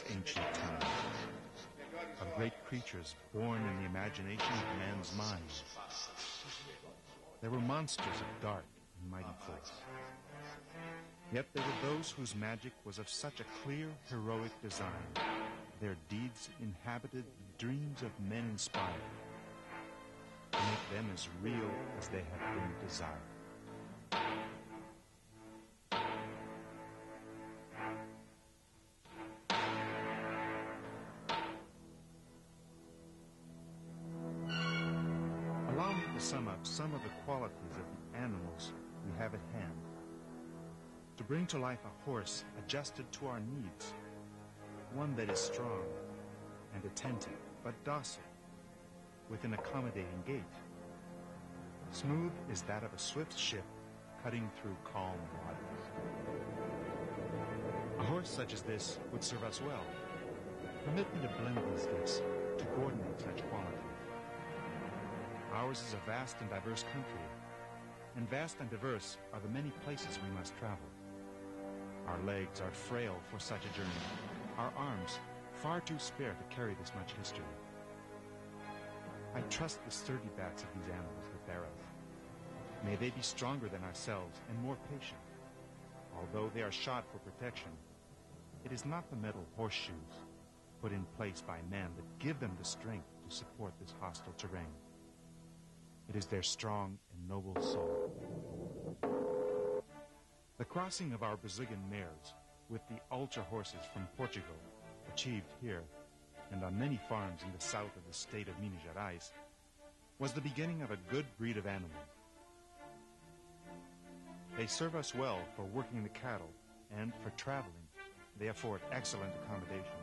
ancient time, of great creatures born in the imagination of man's mind. There were monsters of dark and mighty force. Yet there were those whose magic was of such a clear, heroic design. Their deeds inhabited the dreams of men inspired, to make them as real as they have been desired. Allow me to sum up some of the qualities of the animals we have at hand. To bring to life a horse adjusted to our needs, one that is strong and attentive, but docile, with an accommodating gait. Smooth is that of a swift ship cutting through calm waters. A horse such as this would serve us well. Permit me to blend these gifts to coordinate such qualities. Ours is a vast and diverse country, and vast and diverse are the many places we must travel. Our legs are frail for such a journey, our arms far too spare to carry this much history. I trust the sturdy backs of these animals that bear us. May they be stronger than ourselves and more patient. Although they are shod for protection, it is not the metal horseshoes put in place by man that give them the strength to support this hostile terrain. It is their strong and noble soul. The crossing of our Brazilian mares with the ultra horses from Portugal, achieved here and on many farms in the south of the state of Minas Gerais, was the beginning of a good breed of animal. They serve us well for working the cattle, and for traveling, they afford excellent accommodation.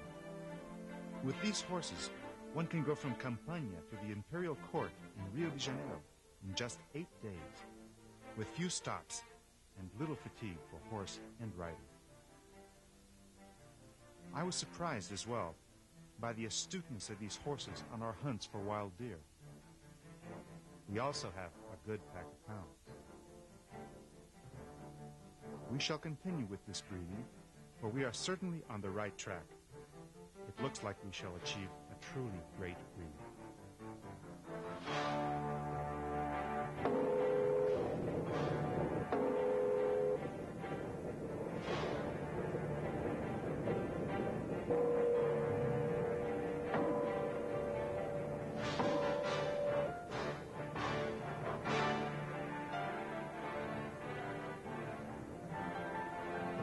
With these horses, one can go from Campania to the imperial court in Rio de Janeiro in just 8 days, with few stops and little fatigue for horse and rider. I was surprised as well by the astuteness of these horses on our hunts for wild deer. We also have a good pack of hounds. We shall continue with this breeding, for we are certainly on the right track. It looks like we shall achieve a truly great breed.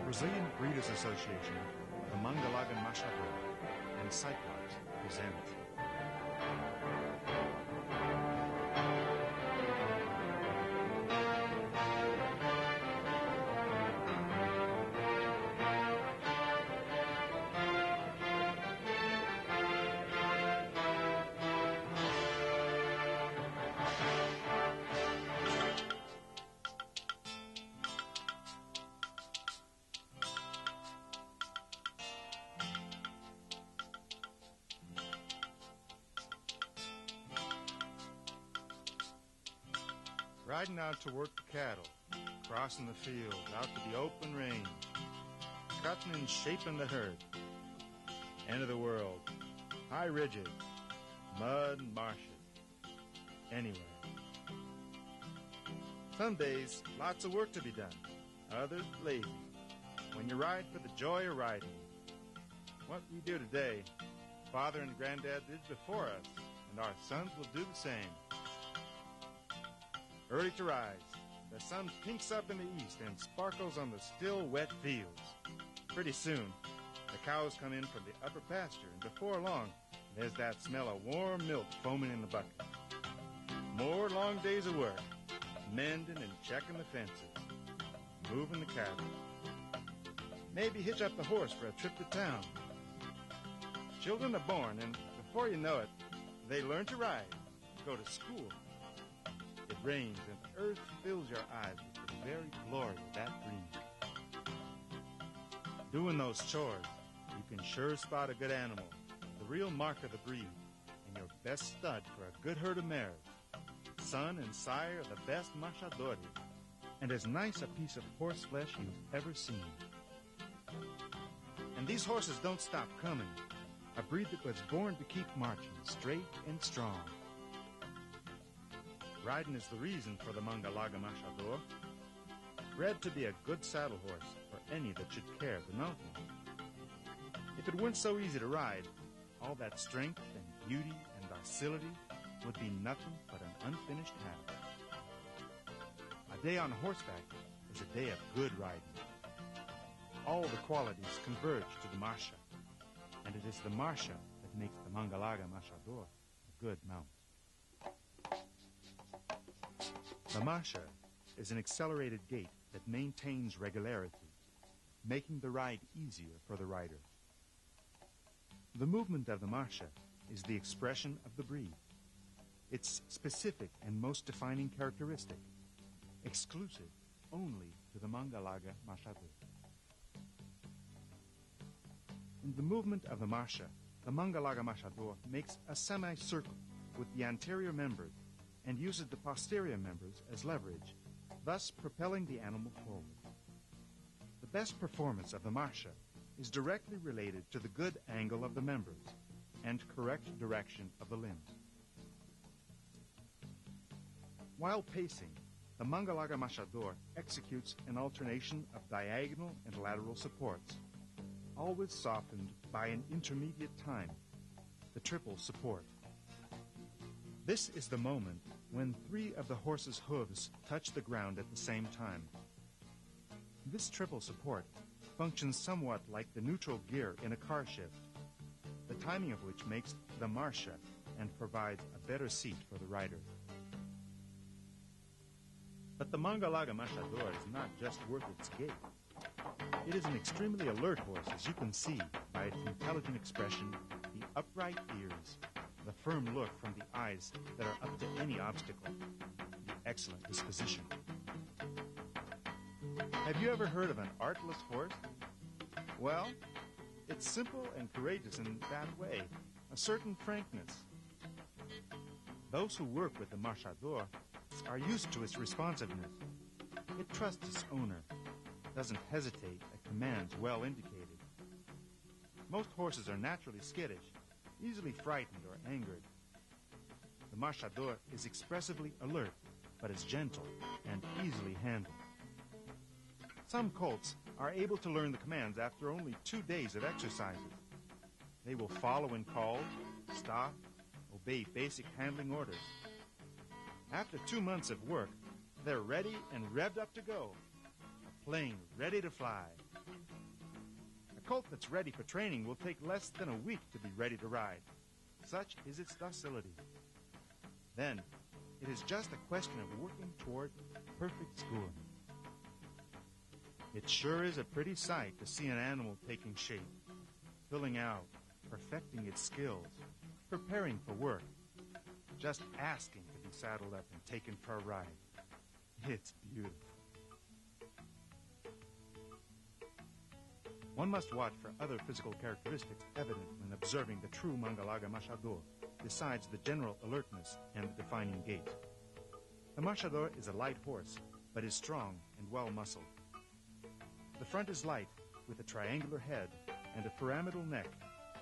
Brazilian Breeders' Association, the Mangalarga Marchador, and Cyclops present riding out to work the cattle, crossing the field, out to the open range, cutting and shaping the herd. End of the world, high ridges, mud and marshes. Anyway, some days, lots of work to be done, others lazy. When you ride for the joy of riding, what we do today, Father and Granddad did before us, and our sons will do the same. Early to rise, the sun pinks up in the east and sparkles on the still wet fields. Pretty soon, the cows come in from the upper pasture, and before long, there's that smell of warm milk foaming in the bucket. More long days of work, mending and checking the fences, moving the cattle. Maybe hitch up the horse for a trip to town. Children are born, and before you know it, they learn to ride, go to school. It rains, and the earth fills your eyes with the very glory of that dream. Doing those chores, you can sure spot a good animal, the real mark of the breed, and your best stud for a good herd of mares. Son and sire of the best Marchadores, and as nice a piece of horse flesh you've ever seen. And And these horses don't stop coming. A breed that was born to keep marching straight and strong. Riding is the reason for the Mangalarga Marchador. Bred to be a good saddle horse for any that should care to mount one. If it weren't so easy to ride, all that strength and beauty and docility would be nothing but an unfinished task. A day on horseback is a day of good riding. All the qualities converge to the Marcha, and it is the Marcha that makes the Mangalarga Marchador a good mount. The Marcha is an accelerated gait that maintains regularity, making the ride easier for the rider. The movement of the Marcha is the expression of the breed, its specific and most defining characteristic, exclusive only to the Mangalarga Marchador. In the movement of the Marcha, the Mangalarga Marchador makes a semicircle with the anterior members and uses the posterior members as leverage, thus propelling the animal forward. The best performance of the Marcha is directly related to the good angle of the members and correct direction of the limbs. While pacing, the Mangalarga Marchador executes an alternation of diagonal and lateral supports, always softened by an intermediate time, the triple support. This is the moment when 3 of the horse's hooves touch the ground at the same time. This triple support functions somewhat like the neutral gear in a car shift, the timing of which makes the Marcha and provides a better seat for the rider. But the Mangalarga Marchador is not just worth its gait. It is an extremely alert horse, as you can see by its intelligent expression, the upright ears, the firm look from the eyes that are up to any obstacle, the excellent disposition. Have you ever heard of an artless horse? Well, it's simple and courageous in that way, a certain frankness. Those who work with the Marchador are used to its responsiveness. It trusts its owner, doesn't hesitate at commands well indicated. Most horses are naturally skittish, easily frightened or angered. The Marchador is expressively alert, but is gentle and easily handled. Some colts are able to learn the commands after only 2 days of exercises. They will follow when called, stop, obey basic handling orders. After 2 months of work, they're ready and revved up to go. A plane ready to fly. A colt that's ready for training will take less than a week to be ready to ride. Such is its docility. Then, it is just a question of working toward perfect schooling. It sure is a pretty sight to see an animal taking shape, filling out, perfecting its skills, preparing for work, just asking to be saddled up and taken for a ride. It's beautiful. One must watch for other physical characteristics evident when observing the true Mangalarga Marchador, besides the general alertness and the defining gait. The Marchador is a light horse, but is strong and well-muscled. The front is light, with a triangular head and a pyramidal neck,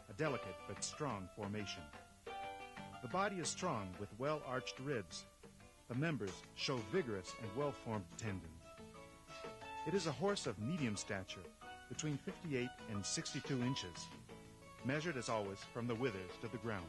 a delicate but strong formation. The body is strong with well-arched ribs. The members show vigorous and well-formed tendons. It is a horse of medium stature, between 58 and 62 inches, measured as always from the withers to the ground.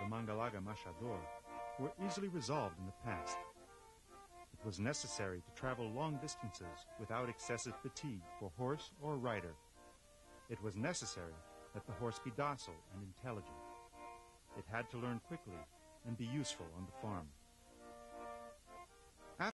the Mangalarga Marchador were easily resolved in the past. It was necessary to travel long distances without excessive fatigue for horse or rider. It was necessary that the horse be docile and intelligent. It had to learn quickly and be useful on the farm.